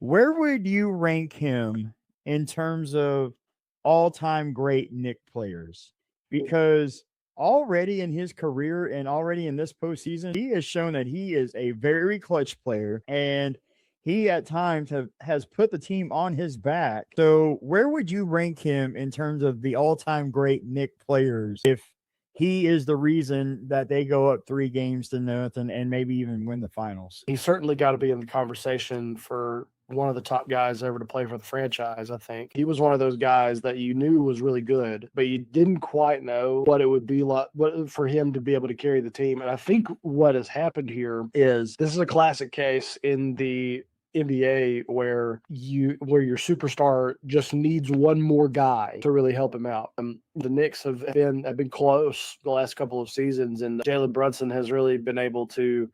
Where would you rank him in terms of all-time great Knick players? Because already in his career and already in this postseason, he has shown that he is a very clutch player, and he at times has put the team on his back. So where would you rank him in terms of the all-time great Knick players if he is the reason that they go up 3 games to nothing and maybe even win the finals? He's certainly got to be in the conversation for one of the top guys ever to play for the franchise, I think. He was one of those guys that you knew was really good, but you didn't quite know what it would be like for him to be able to carry the team. And I think what has happened here is this is a classic case in the NBA where your superstar just needs one more guy to really help him out. The Knicks have been close the last couple of seasons, and Jalen Brunson has really been able to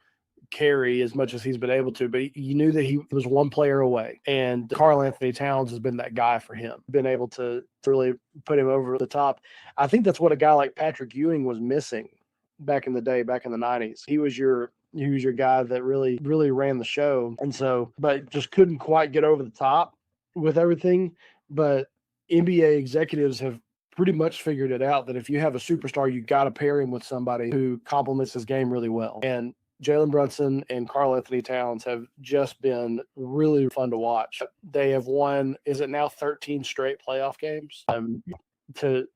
carry as much as he's been able to, but you knew that he was one player away. And Karl Anthony Towns has been that guy for him, been able to really put him over the top. I think that's what a guy like Patrick Ewing was missing back in the day, back in the 90s. He was your guy that really ran the show. And so, but just couldn't quite get over the top with everything. But NBA executives have pretty much figured it out that if you have a superstar, you got to pair him with somebody who complements his game really well. And Jalen Brunson and Karl Anthony Towns have just been really fun to watch. They have won, is it now 13 straight playoff games?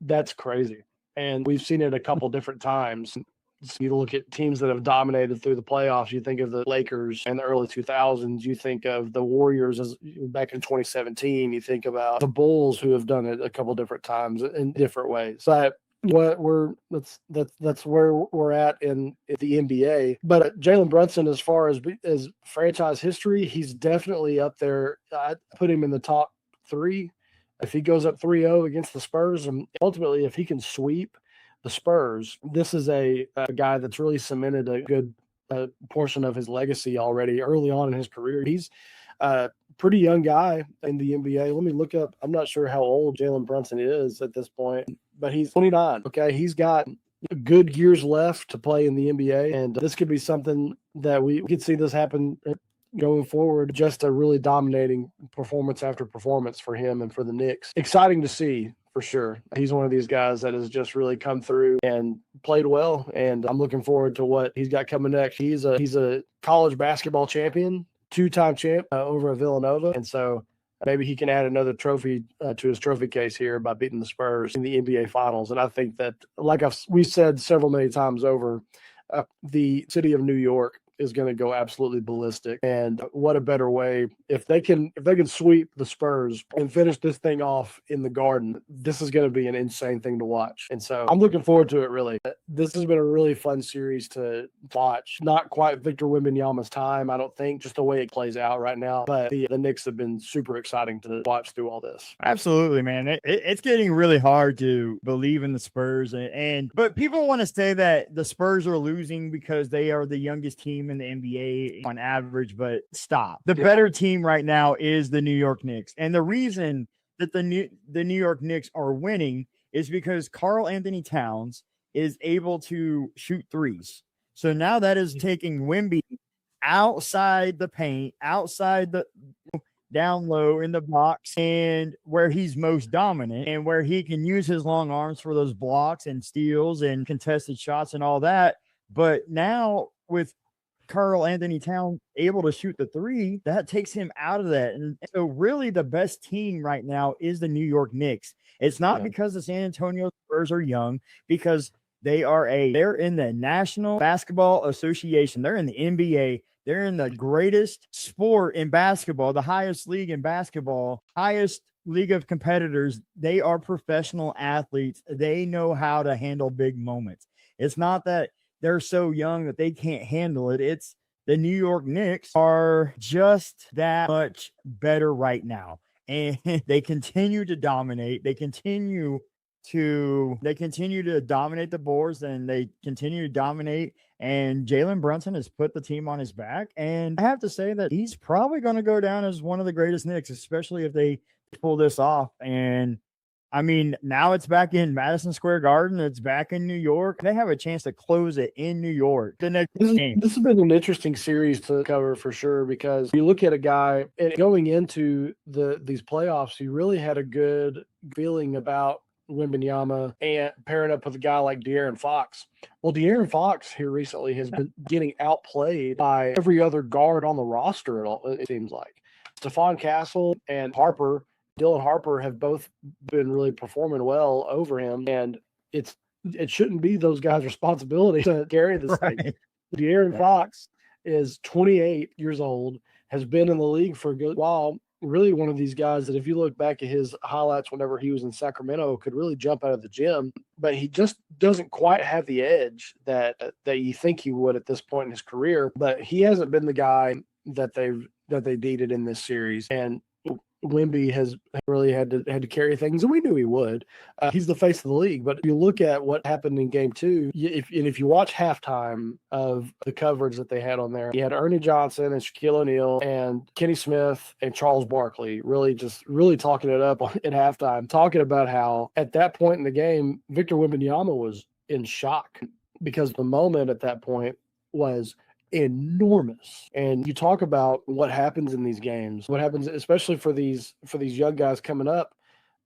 That's crazy. And we've seen it a couple different times. You look at teams that have dominated through the playoffs. You think of the Lakers in the early 2000s. You think of the Warriors back in 2017. You think about the Bulls, who have done it a couple different times in different ways. So that's where we're at in the NBA. But Jalen Brunson, as far as franchise history, he's definitely up there. I put him in the top 3. If he goes up 3-0 against the Spurs, and ultimately if he can sweep the Spurs, this is a guy that's really cemented a good portion of his legacy already early on in his career. He's a pretty young guy in the NBA. Let me look up. I'm not sure how old Jalen Brunson is at this point, but he's 29. Okay, he's got good years left to play in the NBA, and this could be something that we could see this happen going forward. Just a really dominating performance after performance for him and for the Knicks. Exciting to see. For sure. He's one of these guys that has just really come through and played well, and I'm looking forward to what he's got coming next. He's a college basketball champion, 2-time champ over at Villanova, and so maybe he can add another trophy to his trophy case here by beating the Spurs in the NBA Finals. And I think that, like we've said many times over, the city of New York is going to go absolutely ballistic. And what a better way if they can sweep the Spurs and finish this thing off in the Garden. This is going to be an insane thing to watch. And so I'm looking forward to it, really. This has been a really fun series to watch. Not quite Victor Wembanyama's time, I don't think, just the way it plays out right now. But the Knicks have been super exciting to watch through all this. Absolutely, man. It's getting really hard to believe in the Spurs, but people want to say that the Spurs are losing because they are the youngest team in the NBA on average, but stop. The better team right now is the New York Knicks. And the reason that the New York Knicks are winning is because Karl Anthony Towns is able to shoot threes. So now that is taking Wemby outside the paint, outside the down low in the box, and where he's most dominant and where he can use his long arms for those blocks and steals and contested shots and all that. But now with Karl Anthony Towns able to shoot the 3, that takes him out of that. And so really the best team right now is the New York Knicks. It's not because the San Antonio Spurs are young, because they're in the National Basketball Association. They're in the NBA. They're in the greatest sport in basketball, the highest league in basketball, highest league of competitors. They are professional athletes. They know how to handle big moments. It's not that they're so young that they can't handle it. It's the New York Knicks are just that much better right now. And they continue to dominate. They continue to dominate the boards, and they continue to dominate. And Jalen Brunson has put the team on his back. And I have to say that he's probably going to go down as one of the greatest Knicks, especially if they pull this off. And I mean, now it's back in Madison Square Garden. It's back in New York. They have a chance to close it in New York the next game. This has been an interesting series to cover for sure, because you look at a guy and going into these playoffs, you really had a good feeling about Wembanyama and pairing up with a guy like De'Aaron Fox. Well, De'Aaron Fox here recently has been getting outplayed by every other guard on the roster, it seems like. Stephon Castle and Dylan Harper have both been really performing well over him, and it shouldn't be those guys' responsibility to carry this thing. De'Aaron Fox is 28 years old, has been in the league for a good while. Really one of these guys that if you look back at his highlights whenever he was in Sacramento, could really jump out of the gym, but he just doesn't quite have the edge that you think he would at this point in his career. But he hasn't been the guy that they needed in this series, and Wemby has really had to carry things, and we knew he would. He's the face of the league. But if you look at what happened in Game 2, if you watch halftime of the coverage that they had on there, you had Ernie Johnson and Shaquille O'Neal and Kenny Smith and Charles Barkley really talking it up at halftime, talking about how at that point in the game, Victor Wembanyama was in shock because the moment at that point was enormous. And you talk about what happens in these games, what happens especially for these young guys coming up.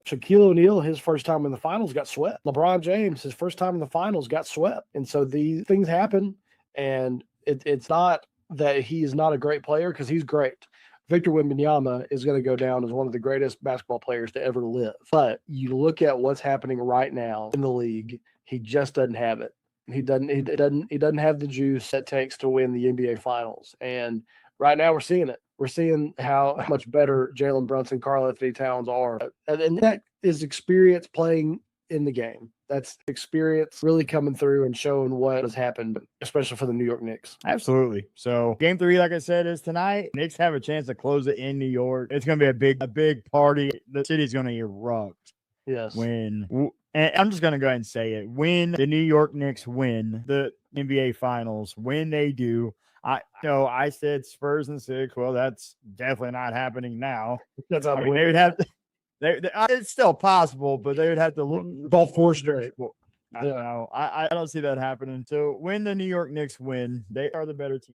Shaquille O'Neal, his first time in the finals, got swept. LeBron James, his first time in the finals, got swept. And so these things happen, and it's not that he is not a great player, because he's great. Victor Wembanyama is going to go down as one of the greatest basketball players to ever live. But you look at what's happening right now in the league, he just doesn't have it. He doesn't have the juice that takes to win the NBA Finals. And right now we're seeing it. We're seeing how much better Jalen Brunson, Karl-Anthony Towns are. And that is experience playing in the game. That's experience really coming through and showing what has happened, especially for the New York Knicks. Absolutely. So Game 3, like I said, is tonight. Knicks have a chance to close it in New York. It's going to be a big party. The city's going to erupt. Yes. And I'm just going to go ahead and say it. When the New York Knicks win the NBA Finals, when they do, I said Spurs in 6. Well, that's definitely not happening now. That's they would have to. It's still possible, but they would have to look ball 4 straight. I don't know. I don't see that happening. So when the New York Knicks win, they are the better team.